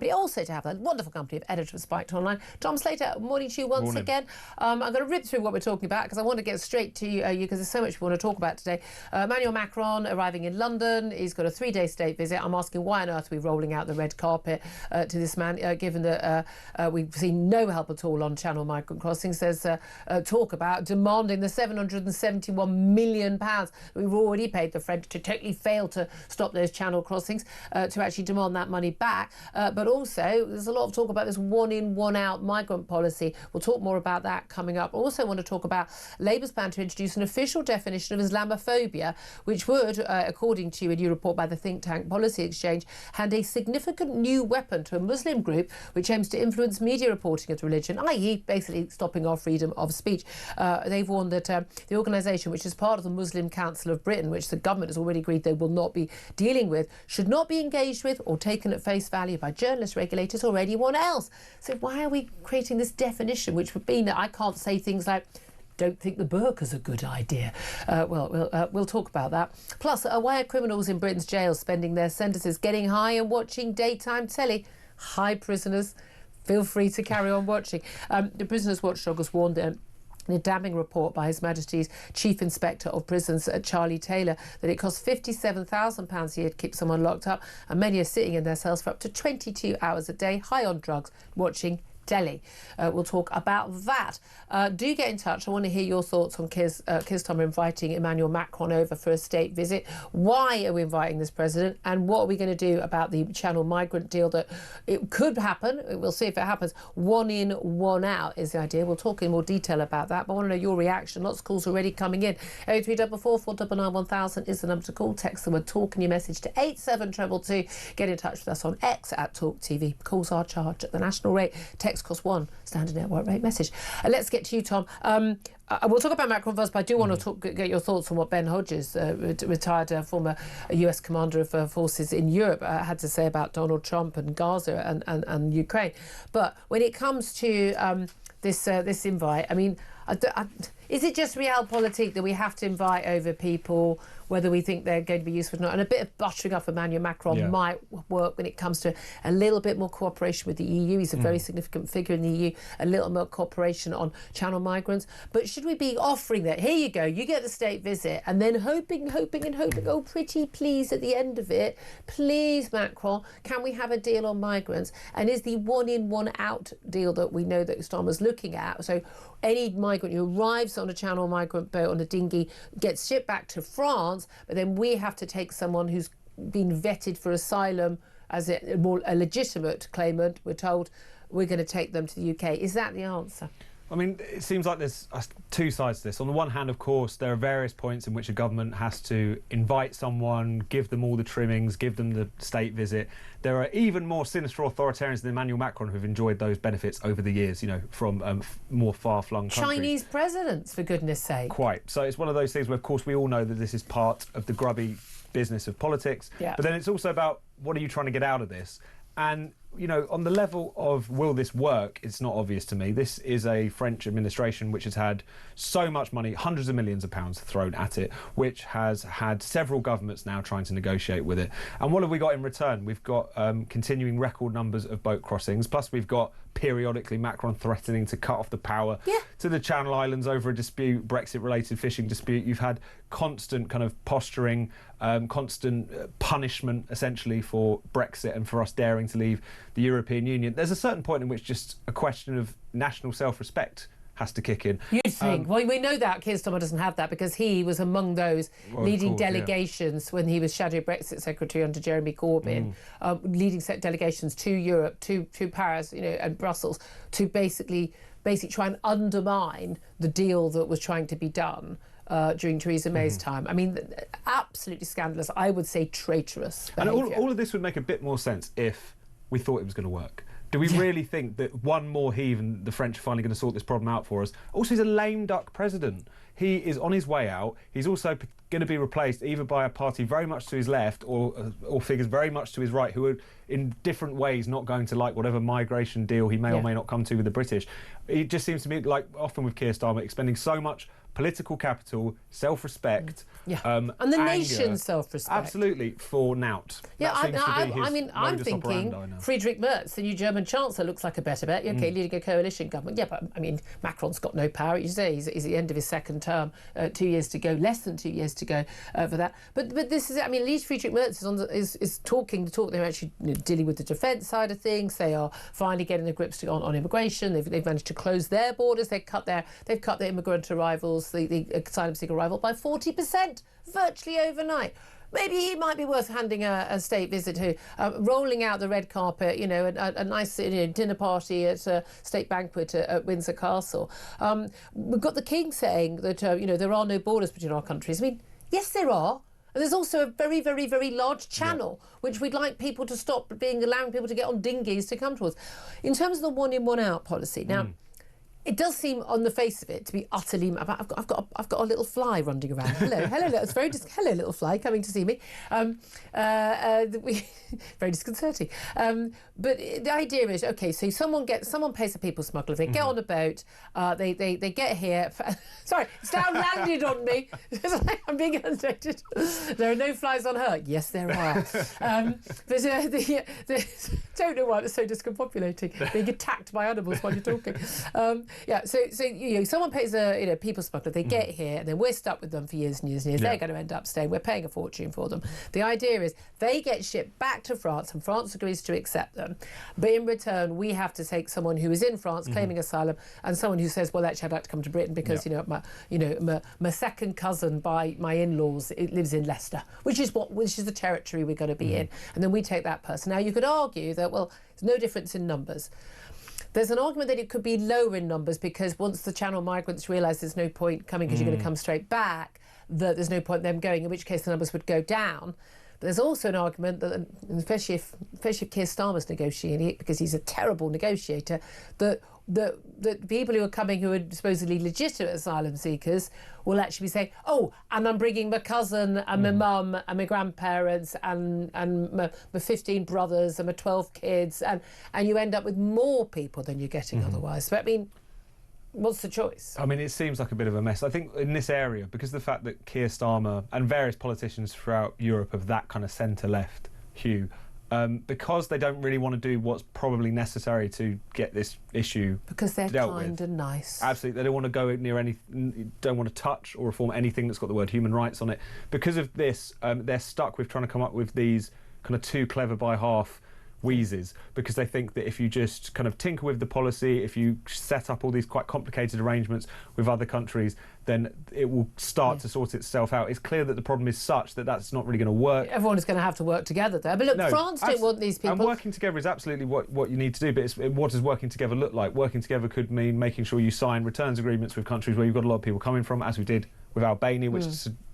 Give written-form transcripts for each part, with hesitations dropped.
lovely also to have the wonderful company of editor of Spiked Online, Tom Slater. Morning to you once again. I'm going to rip through what we're talking about because I want to get straight to you because there's so much we want to talk about today. Emmanuel Macron arriving in London. He's got a 3-day state visit. I'm asking why on earth we're rolling out the red carpet to this man, given that we've seen no help at all on Channel migrant crossings. There's talk about demanding the £771 million that we've already paid the French to totally fail to stop those Channel crossings, to actually demand that money back. But also, there's a lot of talk about this one-in, one-out migrant policy. We'll talk more about that coming up. I also want to talk about Labour's plan to introduce an official definition of Islamophobia, which would, according to a new report by the think tank Policy Exchange, hand a significant new weapon to a Muslim group which aims to influence media reporting of the religion, i.e. basically stopping our freedom of speech. They've warned that the organisation, which is part of the Muslim Council of Britain, which the government has already agreed they will not be dealing with, should not be engaged with or taken at face value by journalists, regulators or anyone else. So why are we creating this definition, which would mean that I can't say things like, don't think the burqa's a good idea? We'll talk about that. Plus, why are criminals in Britain's jails spending their sentences getting high and watching daytime telly? Hi, prisoners. Feel free to carry on watching. The Prisoners Watchdog has warned in a damning report by His Majesty's Chief Inspector of Prisons, Charlie Taylor, that it costs £57,000 a year to keep someone locked up, and many are sitting in their cells for up to 22 hours a day, high on drugs, watching telly. We'll talk about that. Do get in touch. I want to hear your thoughts on Keir Starmer inviting Emmanuel Macron over for a state visit. Why are we inviting this president? And what are we going to do about the Channel migrant deal that it could happen? We'll see if it happens. One in, one out is the idea. We'll talk in more detail about that. But I want to know your reaction. Lots of calls already coming in. 0344 499 1000 is the number to call. Text the word talk and your message to 87222. Get in touch with us on X at Talk TV. Calls are charged at the national rate. Text cost one standard network rate message. Let's get to you, Tom. We'll talk about Macron first, but I do want to get your thoughts on what Ben Hodges, retired former US commander of forces in Europe, had to say about Donald Trump and Gaza and Ukraine. But when it comes to this invite, I mean, is it just realpolitik that we have to invite over people, whether we think they're going to be useful or not? And a bit of buttering up Emmanuel Macron might work when it comes to a little bit more cooperation with the EU. He's a very significant figure in the EU. A little more cooperation on Channel migrants. But should we be offering that? Here you go, you get the state visit, and then hoping, oh, pretty please at the end of it, please, Macron, can we have a deal on migrants? And is the one-in, one-out deal that we know that Starmer's looking at, so any migrant who arrives on a Channel migrant boat on a dinghy gets shipped back to France, but then we have to take someone who's been vetted for asylum as a legitimate claimant, we're told, we're going to take them to the UK. Is that the answer? I mean, it seems like there's two sides to this. On the one hand, of course, there are various points in which a government has to invite someone, give them all the trimmings, give them the state visit. There are even more sinister authoritarians than Emmanuel Macron who've enjoyed those benefits over the years, you know, from more far-flung countries. Chinese presidents, for goodness sake. Quite. So it's one of those things where, of course, we all know that this is part of the grubby business of politics. Yeah. But then it's also about what are you trying to get out of this? And, you know, on the level of will this work, it's not obvious to me. This is a French administration which has had so much money, hundreds of millions of pounds thrown at it, which has had several governments now trying to negotiate with it. And what have we got in return? We've got continuing record numbers of boat crossings, plus we've got periodically Macron threatening to cut off the power to the Channel Islands over a dispute, Brexit-related fishing dispute. You've had constant kind of posturing, constant punishment, essentially, for Brexit and for us daring to leave the European Union. There's a certain point in which just a question of national self-respect has to kick in. You'd think. Well, we know that Keir Starmer doesn't have that because he was among those leading delegations when he was Shadow Brexit Secretary under Jeremy Corbyn, leading delegations to Europe, to Paris, you know, and Brussels, to basically try and undermine the deal that was trying to be done during Theresa May's time. I mean, absolutely scandalous. I would say traitorous behaviour. And all of this would make a bit more sense if we thought it was going to work. Do we really think that one more heave and the French are finally going to sort this problem out for us? Also, he's a lame duck president. He is on his way out. He's also going to be replaced either by a party very much to his left or figures very much to his right who are in different ways not going to like whatever migration deal he may or may not come to with the British. It just seems to me like often with Keir Starmer expending so much political capital, self-respect, and the nation's self-respect. Absolutely, for Nout. Yeah, I'm thinking Friedrich Merz, the new German Chancellor, looks like a better bet. Okay, leading a coalition government. Yeah, but I mean, Macron's got no power. You say he's at the end of his second term, 2 years to go, less than 2 years to go for that. But this is, I mean, at least Friedrich Merz is talking the talk. They're actually dealing with the defence side of things. They are finally getting their grips on immigration. They've managed to close their borders. They've cut their immigrant arrivals, the asylum seeker arrival by 40%, virtually overnight. Maybe he might be worth handing a state visit to, rolling out the red carpet, a nice dinner party at a state banquet at Windsor Castle. We've got the King saying that, there are no borders between our countries. I mean, yes, there are. And there's also a very, very, very large channel, which we'd like people to stop allowing people to get on dinghies to come to us. In terms of the one in, one out policy, now, it does seem, on the face of it, to be utterly. I've got a little fly running around. Hello, it's very hello, little fly coming to see me. Very disconcerting. But the idea is, okay, so someone pays a people smuggler. They get on a boat. They get here. Sorry, it's now landed on me. It's like I'm being inundated. There are no flies on her. Yes, there are. Don't know why it's so discombobulating. Being attacked by animals while you're talking. So someone pays a people smuggler. They get here, and then we're stuck with them for years and years and years. They're going to end up staying. We're paying a fortune for them. The idea is they get shipped back to France, and France agrees to accept them. But in return, we have to take someone who is in France claiming asylum, and someone who says, "Well, actually, I'd like to come to Britain because my second cousin by my in-laws lives in Leicester, which is the territory we're going to be in." And then we take that person. Now, you could argue that there's no difference in numbers. There's an argument that it could be lower in numbers because once the Channel migrants realise there's no point coming because you're going to come straight back, that there's no point them going, in which case the numbers would go down. But there's also an argument that, especially if Keir Starmer's negotiating it, because he's a terrible negotiator, that people who are coming who are supposedly legitimate asylum seekers will actually be saying, "Oh, and I'm bringing my cousin and my mum and my grandparents and my 15 brothers and my 12 kids," and you end up with more people than you're getting otherwise. But I mean, what's the choice? I mean, it seems like a bit of a mess. I think in this area, because of the fact that Keir Starmer and various politicians throughout Europe of that kind of centre-left hue, because they don't really want to do what's probably necessary to get this issue because they're dealt kind with. And nice. Absolutely, they don't want to go near don't want to touch or reform anything that's got the word human rights on it. Because of this, they're stuck with trying to come up with these kind of too clever by half wheezes, because they think that if you just kind of tinker with the policy, if you set up all these quite complicated arrangements with other countries, then it will start to sort itself out. It's clear that the problem is such that that's not really going to work. Everyone is going to have to work together there. But look, France don't want these people. And working together is absolutely what you need to do, but what does working together look like? Working together could mean making sure you sign returns agreements with countries where you've got a lot of people coming from, as we did with Albania, which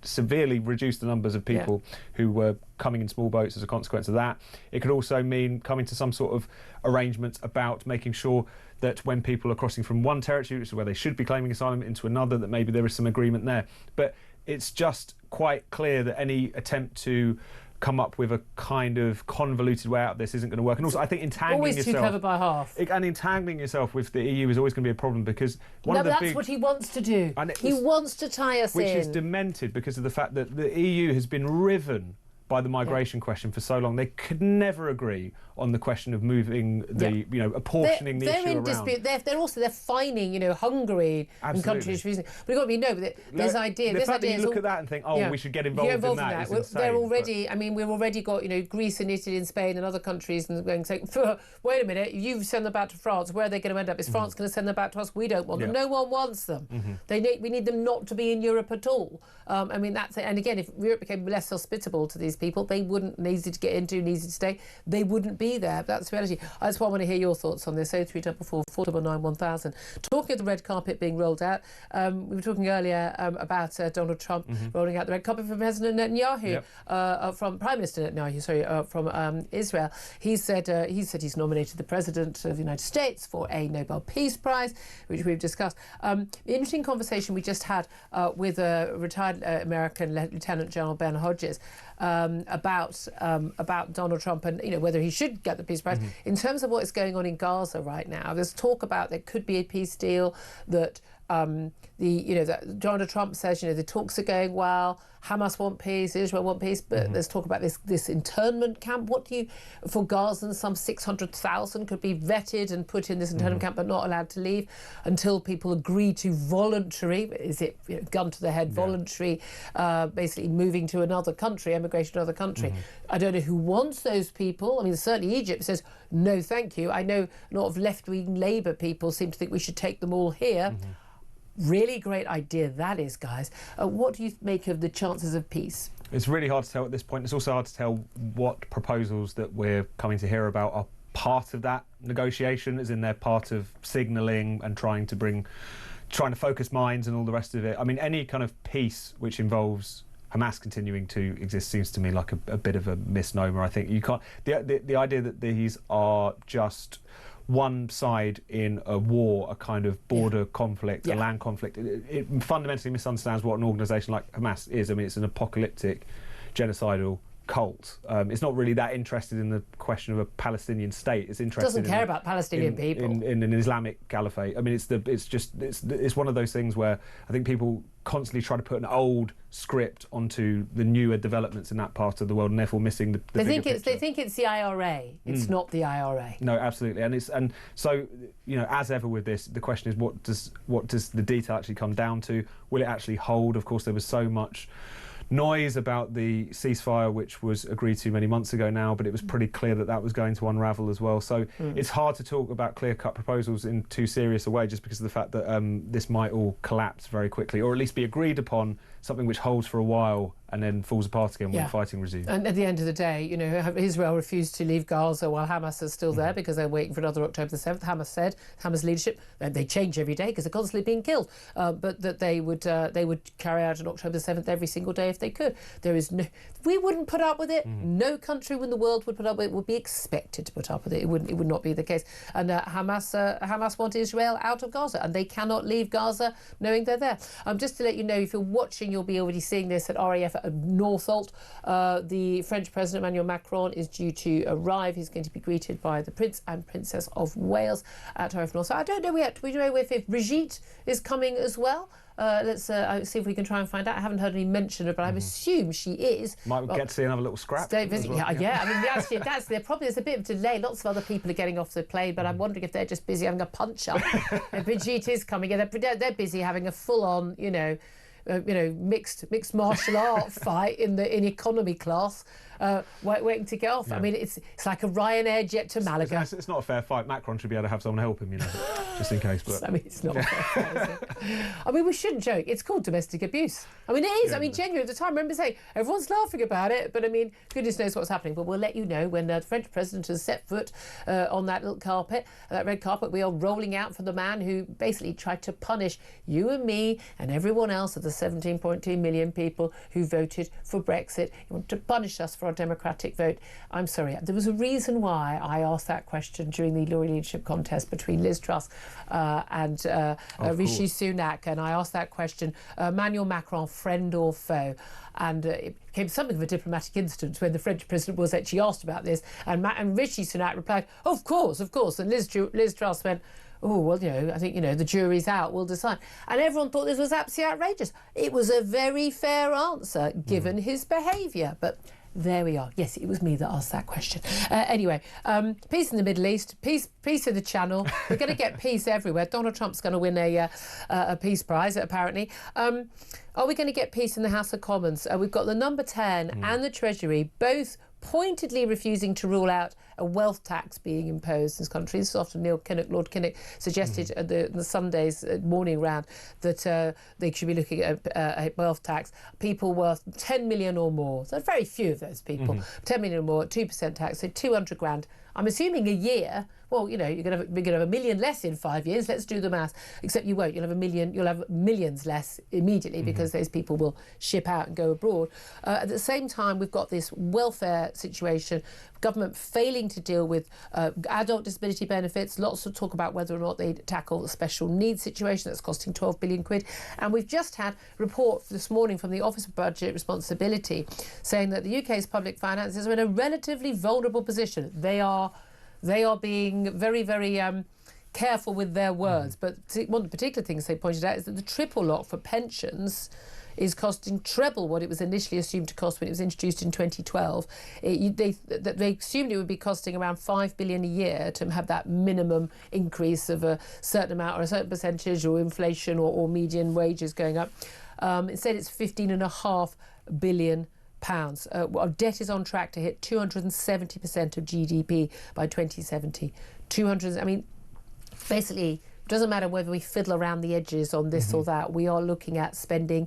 severely reduced the numbers of people who were coming in small boats as a consequence of that. It could also mean coming to some sort of arrangement about making sure that when people are crossing from one territory, which is where they should be claiming asylum, into another, that maybe there is some agreement there. But it's just quite clear that any attempt to come up with a kind of convoluted way out of this isn't going to work. And also, I think entangling yourself... Always too clever by half. And entangling yourself with the EU is always going to be a problem, because that's what he wants to do. He wants to tie us in. Which is demented because of the fact that the EU has been riven by the migration question for so long. They could never agree on the question of moving the, apportioning the issue around. They're in dispute. They're fining, Hungary and countries. But you've got to this idea. The fact that you look at that and think, we should get involved in that is insane. They're already. We've already got Greece and Italy and Spain and other countries and going saying, wait a minute, you send them back to France. Where are they going to end up? Is France going to send them back to us? We don't want them. No one wants them. We need them not to be in Europe at all. That's it. And again, if Europe became less hospitable to these people, they wouldn't easy to get into, easy to stay. They wouldn't be there. That's the reality. That's why I want to hear your thoughts on this. 0344 499 1000. Talking of the red carpet being rolled out, we were talking earlier about Donald Trump rolling out the red carpet for President Netanyahu, from Prime Minister Netanyahu, from Israel. He said he's nominated the President of the United States for a Nobel Peace Prize, which we've discussed. Interesting conversation we just had with a retired American Lieutenant General Ben Hodges about Donald Trump and whether he should get the peace prize. In terms of what is going on in Gaza right now, there's talk about there could be a peace deal, that Donald Trump says, the talks are going well. Hamas want peace, Israel want peace, but there's talk about this internment camp. For Gazans, some 600,000 could be vetted and put in this internment camp, but not allowed to leave until people agree to voluntary, is it gun to the head, voluntary, basically moving to another country, emigration to another country. I don't know who wants those people. I mean, certainly Egypt says, no, thank you. I know a lot of left-wing Labour people seem to think we should take them all here. Really great idea that is, guys. What do you make of the chances of peace? It's really hard to tell at this point. It's also hard to tell what proposals that we're coming to hear about are part of that negotiation, as in they're part of signalling and trying to focus minds and all the rest of it. I mean, any kind of peace which involves Hamas continuing to exist seems to me like a bit of a misnomer. I think you can't. The idea that these are just one side in a war, a kind of border conflict, a land conflict, it fundamentally misunderstands what an organisation like Hamas is. I mean, it's an apocalyptic, genocidal cult. It's not really that interested in the question of a Palestinian state. It's interested. Doesn't care about Palestinian people in an Islamic caliphate. I mean, it's one of those things where I think people constantly try to put an old script onto the newer developments in that part of the world, and therefore missing the bigger picture. They think it's the IRA. It's not the IRA. No, absolutely, and so as ever with this, the question is what does the detail actually come down to? Will it actually hold? Of course, there was so much noise about the ceasefire, which was agreed to many months ago now, but it was pretty clear that was going to unravel as well. So it's hard to talk about clear-cut proposals in too serious a way, just because of the fact that this might all collapse very quickly, or at least be agreed upon, something which holds for a while and then falls apart again when fighting resumes. And at the end of the day, Israel refused to leave Gaza while Hamas is still there because they're waiting for another October the 7th. Hamas leadership, they change every day because they're constantly being killed, but that they would carry out an October the 7th every single day if they could. We wouldn't put up with it. No country in the world would put up with it. Would be expected to put up with it. It would not be the case. And Hamas want Israel out of Gaza, and they cannot leave Gaza knowing they're there. Just to let you know, if you're watching, you'll be already seeing this at RAF at Northolt. The French President Emmanuel Macron is due to arrive. He's going to be greeted by the Prince and Princess of Wales at RAF North. So I don't know yet. We don't know if Brigitte is coming as well. Let's see if we can try and find out. I haven't heard any mention of it, but I assume she is. Might get to see another little scrap. Visit, well. Yeah. I mean, actually, that's there. Probably there's a bit of delay. Lots of other people are getting off the plane, but I'm wondering if they're just busy having a punch-up. Brigitte is coming. Yeah, they're busy having a full-on, mixed martial art fight in economy class, waiting to get off. I mean, it's like a Ryanair jet to Malaga. It's not a fair fight. Macron should be able to have someone help him, just in case. But I mean, it's not a fair fight, is it? I mean, we shouldn't joke. It's called domestic abuse. I mean, it is. I mean, genuinely, at the time, I remember saying, everyone's laughing about it, but I mean, goodness knows what's happening. But we'll let you know when the French president has set foot on that little carpet, that red carpet. We are rolling out for the man who basically tried to punish you and me and everyone else of the 17.2 million people who voted for Brexit. He wanted to punish us for our democratic vote. I'm sorry, there was a reason why I asked that question during the Labour leadership contest between Liz Truss and Rishi Sunak, and I asked that question, Emmanuel Macron, friend or foe? And it became something of a diplomatic incident when the French president was actually asked about this, and Rishi Sunak replied, of course, and Liz Truss went, oh, well, I think, the jury's out, we'll decide. And everyone thought this was absolutely outrageous. It was a very fair answer, given his behaviour. But there we are. Yes, it was me that asked that question. Anyway, peace in the Middle East, peace in the Channel. We're going to get peace everywhere. Donald Trump's going to win a peace prize, apparently. Are we going to get peace in the House of Commons? We've got the Number 10 and the Treasury both pointedly refusing to rule out a wealth tax being imposed in this country. This is after Lord Kinnock suggested at the Sunday's morning round that they should be looking at a wealth tax. People worth 10 million or more. So very few of those people. 10 million or more, 2% tax, so 200 grand. I'm assuming a year. Well, you're going to have $1 million less in 5 years. Let's do the math. Except you won't. You'll have millions less immediately because those people will ship out and go abroad. At the same time, we've got this welfare situation. Government failing to deal with adult disability benefits. Lots of talk about whether or not they tackle the special needs situation that's costing 12 billion quid. And we've just had a report this morning from the Office of Budget Responsibility saying that the UK's public finances are in a relatively vulnerable position. They are being very, very careful with their words. But one of the particular things they pointed out is that the triple lock for pensions is costing treble what it was initially assumed to cost when it was introduced in 2012. They assumed it would be costing around $5 billion a year to have that minimum increase of a certain amount or a certain percentage, or inflation or median wages going up. Instead, it's £15.5 billion. Our debt is on track to hit 270% of GDP by 2070. Basically, it doesn't matter whether we fiddle around the edges on this or that. We are looking at spending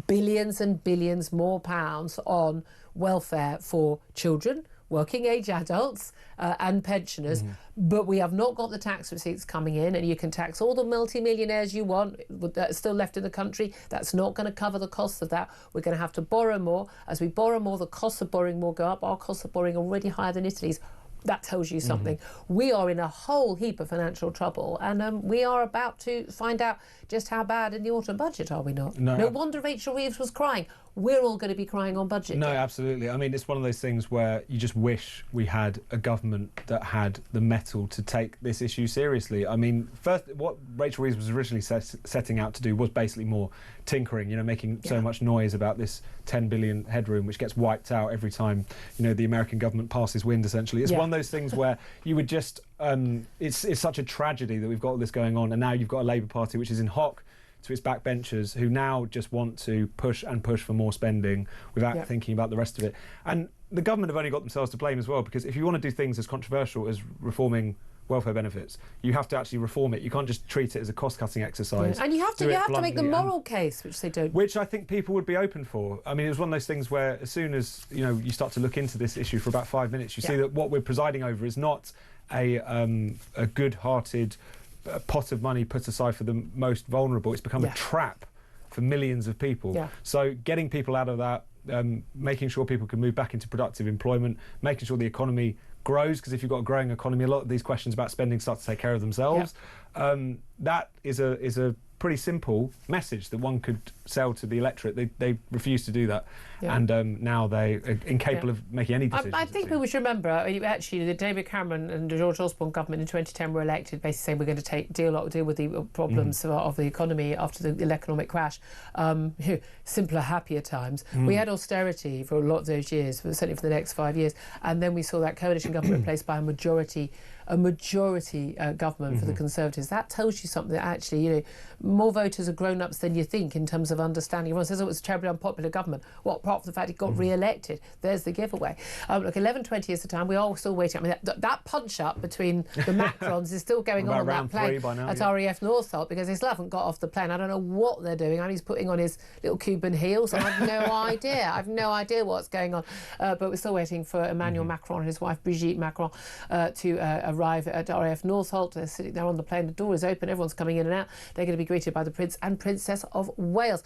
billions and billions more pounds on welfare for children, working age adults and pensioners, but we have not got the tax receipts coming in, and you can tax all the multi-millionaires you want that are still left in the country. That's not going to cover the costs of that. We're going to have to borrow more. As we borrow more, the costs of borrowing more go up. Our costs of borrowing are already higher than Italy's. That tells you something. We are in a whole heap of financial trouble, and we are about to find out just how bad in the autumn budget, are we not? No wonder Rachel Reeves was crying. We're all going to be crying on budget day. No, absolutely. I mean, it's one of those things where you just wish we had a government that had the mettle to take this issue seriously. I mean, first, what Rachel Reeves was originally setting out to do was basically more tinkering, making so much noise about this 10 billion headroom, which gets wiped out every time, the American government passes wind, essentially. It's one of those things where you would just, it's such a tragedy that we've got all this going on, and now you've got a Labour Party which is in hock to its backbenchers, who now just want to push and push for more spending without thinking about the rest of it. And the government have only got themselves to blame as well, because if you want to do things as controversial as reforming welfare benefits, you have to actually reform it. You can't just treat it as a cost-cutting exercise. And you have to make the moral case, which they don't. Which I think people would be open for. I mean, it was one of those things where as soon as you start to look into this issue for about 5 minutes, you see that what we're presiding over is not a good-hearted pot of money put aside for the most vulnerable. It's become a trap for millions of people. So getting people out of that, making sure people can move back into productive employment, making sure the economy grows, because if you've got a growing economy, a lot of these questions about spending start to take care of themselves. That is a pretty simple message that one could sell to the electorate. They refuse to do that, and now they are incapable of making any decisions. I think people should remember, actually, the David Cameron and the George Osborne government in 2010 were elected basically saying we're going to deal with the problems of the economy after the economic crash. Simpler, happier times. We had austerity for a lot of those years, certainly for the next 5 years, and then we saw that coalition government replaced by a majority government for the Conservatives. That tells you something, that actually, more voters are grown-ups than you think in terms of understanding. Everyone says, it was a terribly unpopular government. Well, apart from the fact it got re-elected, there's the giveaway. Look, 11:20 is the time. We are still waiting. I mean, that punch-up between the Macrons is still going on that plane at RAF Northolt, because they still haven't got off the plane. I don't know what they're doing. He's putting on his little Cuban heels. I have no idea. I have no idea what's going on. But we're still waiting for Emmanuel Macron and his wife, Brigitte Macron, to arrive at RAF Northolt. They're sitting there on the plane. The door is open. Everyone's coming in and out. They're going to be greeted by the Prince and Princess of Wales.